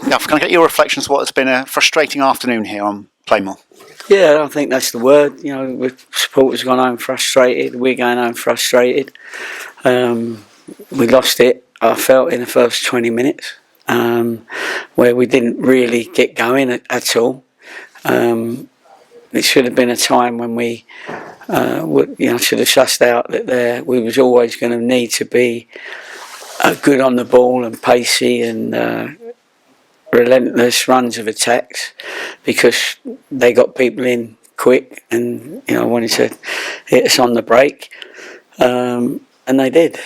Gaffer, can I get your reflections on what has been a frustrating afternoon here on Plainmoor? Yeah, I think that's the word. You know, with supporters gone home frustrated, we're going home frustrated. We lost it, I felt, in the first 20 minutes, where we didn't really get going at all. It should have been a time when we should have sussed out that we was always going to need to be good on the ball and pacey and relentless runs of attacks, because they got people in quick and wanted to hit us on the break, and they did.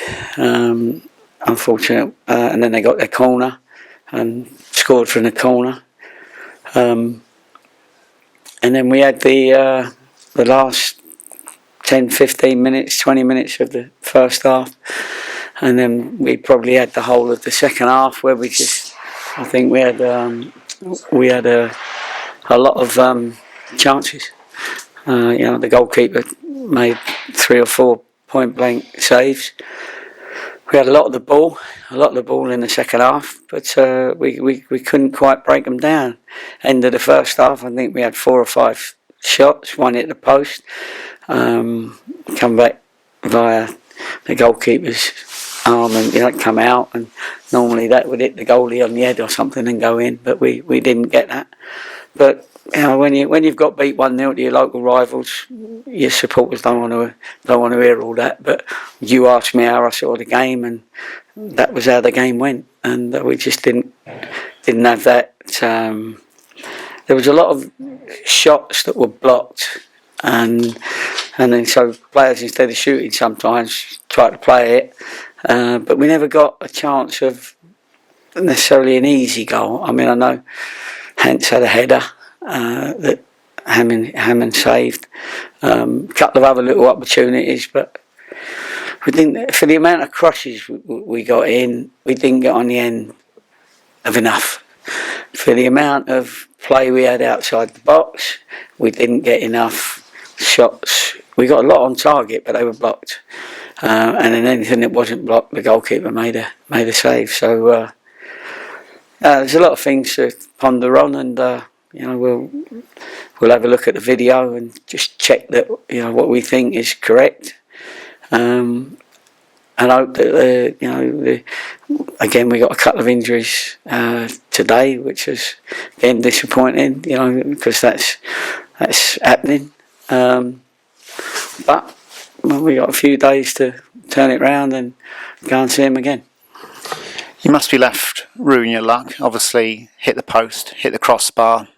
Unfortunate, and then they got their corner and scored from the corner, and then we had the last 10, 15 minutes, 20 minutes of the first half, and then we probably had the whole of the second half where I think we had a lot of chances. The goalkeeper made 3 or 4 point blank saves. We had a lot of the ball in the second half, but we couldn't quite break them down. End of the first half, I think we had 4 or 5 shots. One hit the post, come back via the goalkeeper's arm and come out, and normally that would hit the goalie on the head or something and go in, but we didn't get that. But when you've got beat 1-0 to your local rivals, your supporters don't want to hear all that. But you asked me how I saw the game, and that was how the game went, and we just didn't have that. There was a lot of shots that were blocked, and then so players, instead of shooting, sometimes try to play it. But we never got a chance of necessarily an easy goal. I mean, I know Hance had a header that Hammond saved. A couple of other little opportunities, but we didn't. For the amount of crosses we got in, we didn't get on the end of enough. For the amount of play we had outside the box, we didn't get enough shots. We got a lot on target, but they were blocked. And then anything that wasn't blocked, the goalkeeper made a save. So there's a lot of things to ponder on, and we'll have a look at the video and just check that what we think is correct. And I hope that again, we got a couple of injuries today, which is again disappointing. Because that's happening. But we got a few days to turn it round and go and see him again. You must be left ruining your luck. Obviously, hit the post, hit the crossbar.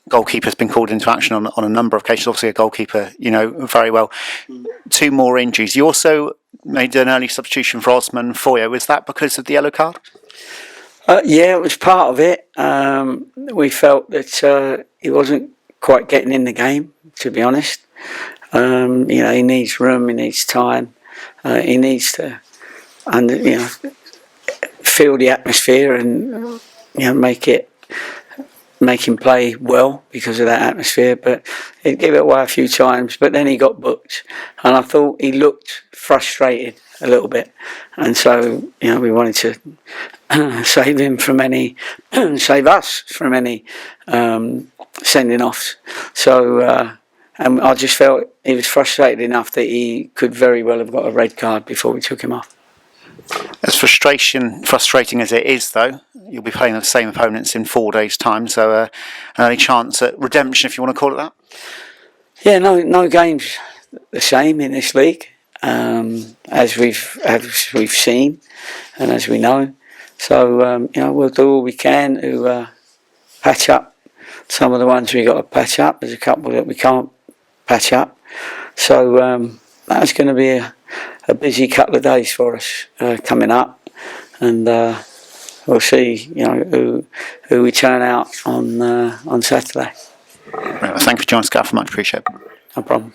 Goalkeeper's been called into action on a number of occasions. Obviously, a goalkeeper, very well. 2 more injuries. You also made an early substitution for Osman Foyo. Was that because of the yellow card? Yeah, it was part of it. We felt that he wasn't quite getting in the game, to be honest. He needs room, he needs time, he needs to, feel the atmosphere and make him play well because of that atmosphere. But he'd give it away a few times, but then he got booked, and I thought he looked frustrated a little bit, and so we wanted to save him from any, save us from any sending offs. So. And I just felt he was frustrated enough that he could very well have got a red card before we took him off. As frustrating as it is, though, you'll be playing the same opponents in 4 days' time. So, an early chance at redemption, if you want to call it that. Yeah, no games the same in this league, as we've seen and as we know. So, we'll do all we can to patch up some of the ones we got to patch up. There's a couple that we can't patch up, so that's going to be a busy couple of days for us coming up, and we'll see who we turn out on Saturday. Right, well, thank you for joining us, Gaffer. Much appreciated. No problem.